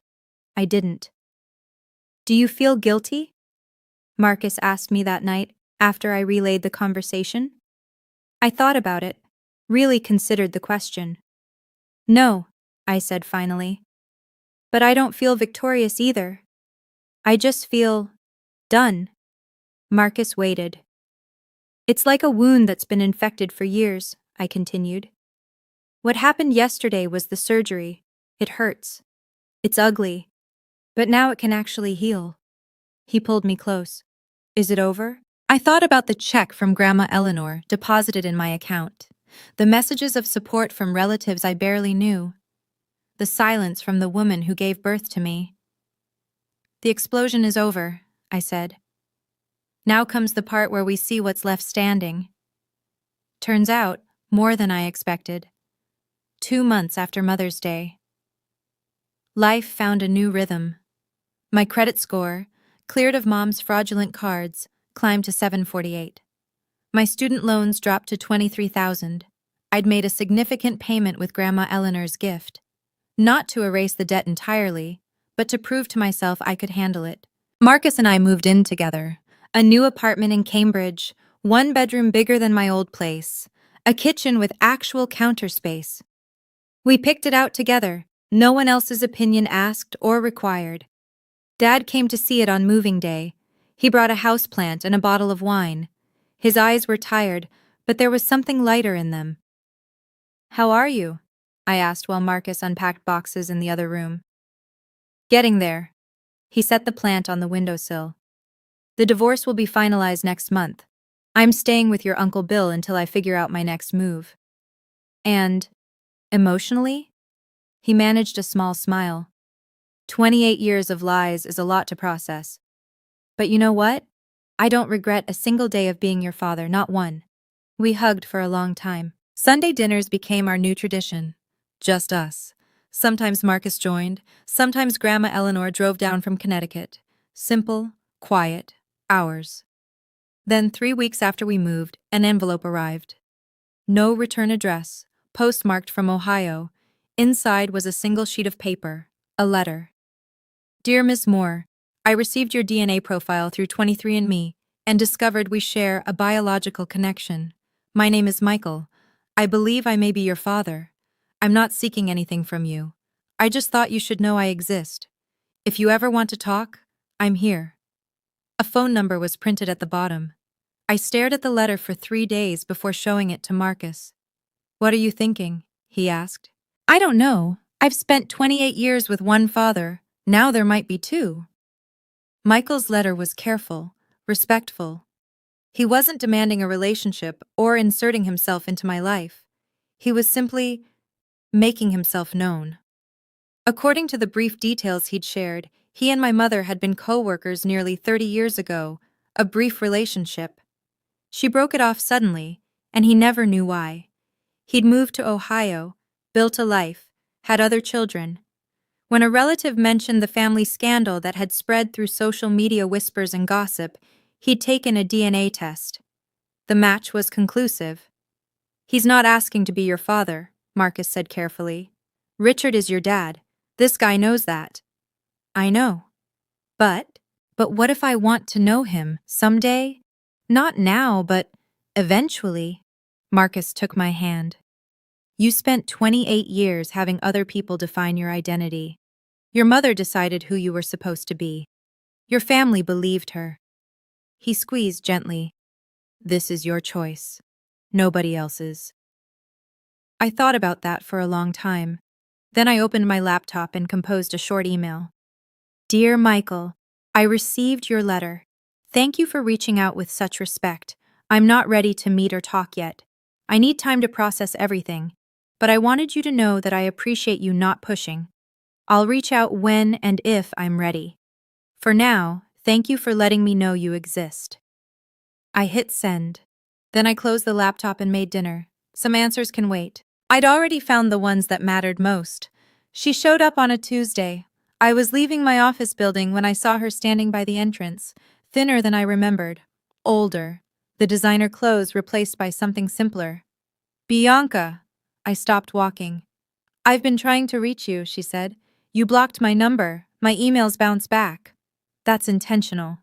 I didn't. Do you feel guilty? Marcus asked me that night after I relayed the conversation. I thought about it, really considered the question. No, I said finally. But I don't feel victorious either. I just feel done. Marcus waited. It's like a wound that's been infected for years, I continued. What happened yesterday was the surgery. It hurts. It's ugly. But now it can actually heal. He pulled me close. Is it over? I thought about the check from Grandma Eleanor deposited in my account, the messages of support from relatives I barely knew, the silence from the woman who gave birth to me. The explosion is over, I said. Now comes the part where we see what's left standing. Turns out, more than I expected. 2 months after Mother's Day. Life found a new rhythm. My credit score, cleared of Mom's fraudulent cards, climbed to 748. My student loans dropped to $23,000. I'd made a significant payment with Grandma Eleanor's gift. Not to erase the debt entirely, but to prove to myself I could handle it. Marcus and I moved in together. A new apartment in Cambridge, 1 bedroom bigger than my old place, a kitchen with actual counter space. We picked it out together, no one else's opinion asked or required. Dad came to see it on moving day. He brought a houseplant and a bottle of wine. His eyes were tired, but there was something lighter in them. How are you? I asked while Marcus unpacked boxes in the other room. Getting there. He set the plant on the windowsill. The divorce will be finalized next month. I'm staying with your Uncle Bill until I figure out my next move. And, emotionally? He managed a small smile. 28 years of lies is a lot to process. But you know what? I don't regret a single day of being your father, not one. We hugged for a long time. Sunday dinners became our new tradition. Just us. Sometimes Marcus joined, sometimes Grandma Eleanor drove down from Connecticut. Simple, quiet, ours. Then 3 weeks after we moved, an envelope arrived. No return address, postmarked from Ohio. Inside was a single sheet of paper, a letter. Dear Miss Moore, I received your DNA profile through 23andMe and discovered we share a biological connection. My name is Michael. I believe I may be your father. I'm not seeking anything from you. I just thought you should know I exist. If you ever want to talk, I'm here. A phone number was printed at the bottom. I stared at the letter for 3 days before showing it to Marcus. What are you thinking? He asked. I don't know. I've spent 28 years with one father. Now there might be 2. Michael's letter was careful, respectful. He wasn't demanding a relationship or inserting himself into my life. He was simply making himself known. According to the brief details he'd shared, he and my mother had been co-workers nearly 30 years ago, a brief relationship. She broke it off suddenly, and he never knew why. He'd moved to Ohio, built a life, had other children. When a relative mentioned the family scandal that had spread through social media whispers and gossip, he'd taken a DNA test. The match was conclusive. He's not asking to be your father, Marcus said carefully. Richard is your dad. This guy knows that. I know. But what if I want to know him someday? Not now, but eventually. Marcus took my hand. You spent 28 years having other people define your identity. Your mother decided who you were supposed to be. Your family believed her. He squeezed gently. This is your choice. Nobody else's. I thought about that for a long time. Then I opened my laptop and composed a short email. Dear Michael, I received your letter. Thank you for reaching out with such respect. I'm not ready to meet or talk yet. I need time to process everything, but I wanted you to know that I appreciate you not pushing. I'll reach out when and if I'm ready. For now, thank you for letting me know you exist. I hit send. Then I closed the laptop and made dinner. Some answers can wait. I'd already found the ones that mattered most. She showed up on a Tuesday. I was leaving my office building when I saw her standing by the entrance, thinner than I remembered. Older. The designer clothes replaced by something simpler. Bianca. I stopped walking. I've been trying to reach you, she said. You blocked my number. My emails bounce back. That's intentional.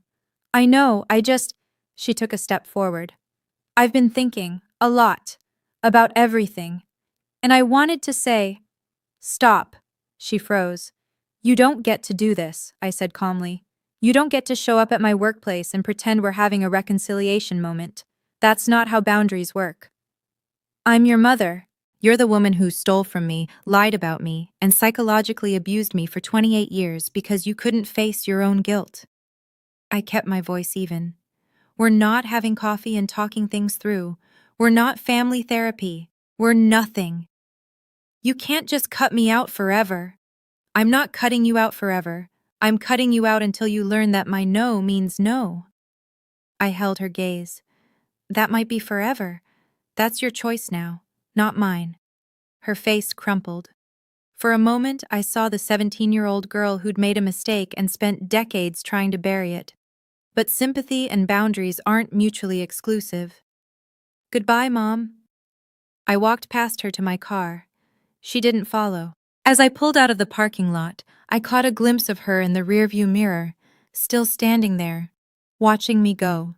I know, She took a step forward. I've been thinking, a lot, about everything. And I wanted to say, stop. She froze. You don't get to do this, I said calmly. You don't get to show up at my workplace and pretend we're having a reconciliation moment. That's not how boundaries work. I'm your mother. You're the woman who stole from me, lied about me, and psychologically abused me for 28 years because you couldn't face your own guilt. I kept my voice even. We're not having coffee and talking things through. We're not family therapy. We're nothing. You can't just cut me out forever. I'm not cutting you out forever. I'm cutting you out until you learn that my no means no. I held her gaze. That might be forever. That's your choice now, not mine. Her face crumpled. For a moment, I saw the 17-year-old girl who'd made a mistake and spent decades trying to bury it. But sympathy and boundaries aren't mutually exclusive. Goodbye, Mom. I walked past her to my car. She didn't follow. As I pulled out of the parking lot, I caught a glimpse of her in the rearview mirror, still standing there, watching me go.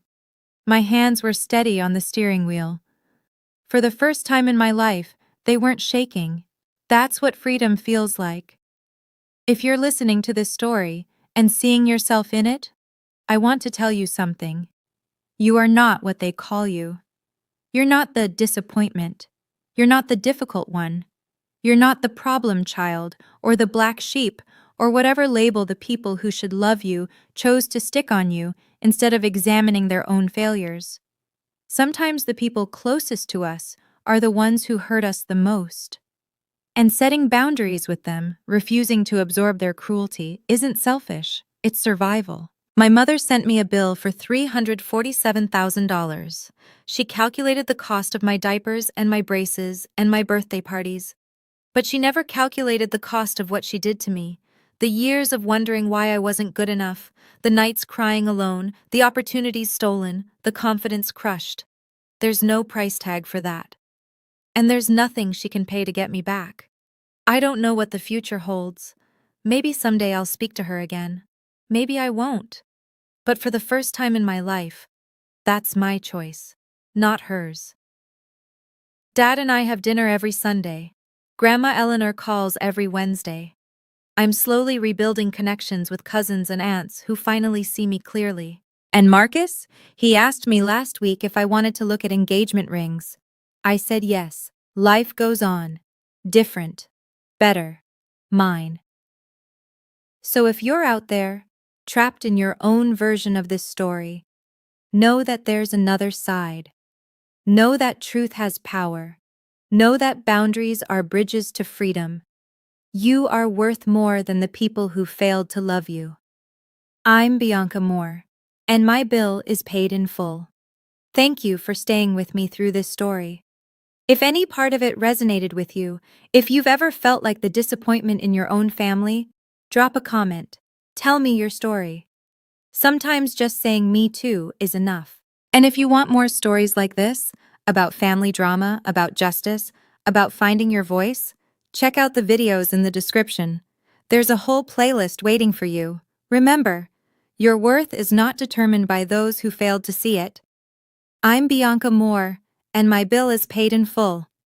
My hands were steady on the steering wheel. For the first time in my life, they weren't shaking. That's what freedom feels like. If you're listening to this story and seeing yourself in it, I want to tell you something. You are not what they call you. You're not the disappointment. You're not the difficult one. You're not the problem child, or the black sheep, or whatever label the people who should love you chose to stick on you instead of examining their own failures. Sometimes the people closest to us are the ones who hurt us the most. And setting boundaries with them, refusing to absorb their cruelty, isn't selfish, it's survival. My mother sent me a bill for $347,000. She calculated the cost of my diapers and my braces and my birthday parties. But she never calculated the cost of what she did to me. The years of wondering why I wasn't good enough, the nights crying alone, the opportunities stolen, the confidence crushed. There's no price tag for that. And there's nothing she can pay to get me back. I don't know what the future holds. Maybe someday I'll speak to her again. Maybe I won't. But for the first time in my life, that's my choice, not hers. Dad and I have dinner every Sunday. Grandma Eleanor calls every Wednesday. I'm slowly rebuilding connections with cousins and aunts who finally see me clearly. And Marcus? He asked me last week if I wanted to look at engagement rings. I said yes. Life goes on. Different. Better. Mine. So if you're out there, trapped in your own version of this story, know that there's another side. Know that truth has power. Know that boundaries are bridges to freedom. You are worth more than the people who failed to love you. I'm Bianca Moore, and my bill is paid in full. Thank you for staying with me through this story. If any part of it resonated with you, if you've ever felt like the disappointment in your own family, drop a comment. Tell me your story. Sometimes just saying "me too" is enough. And if you want more stories like this, about family drama, about justice, about finding your voice, check out the videos in the description. There's a whole playlist waiting for you. Remember, your worth is not determined by those who failed to see it. I'm Bianca Moore, and my bill is paid in full.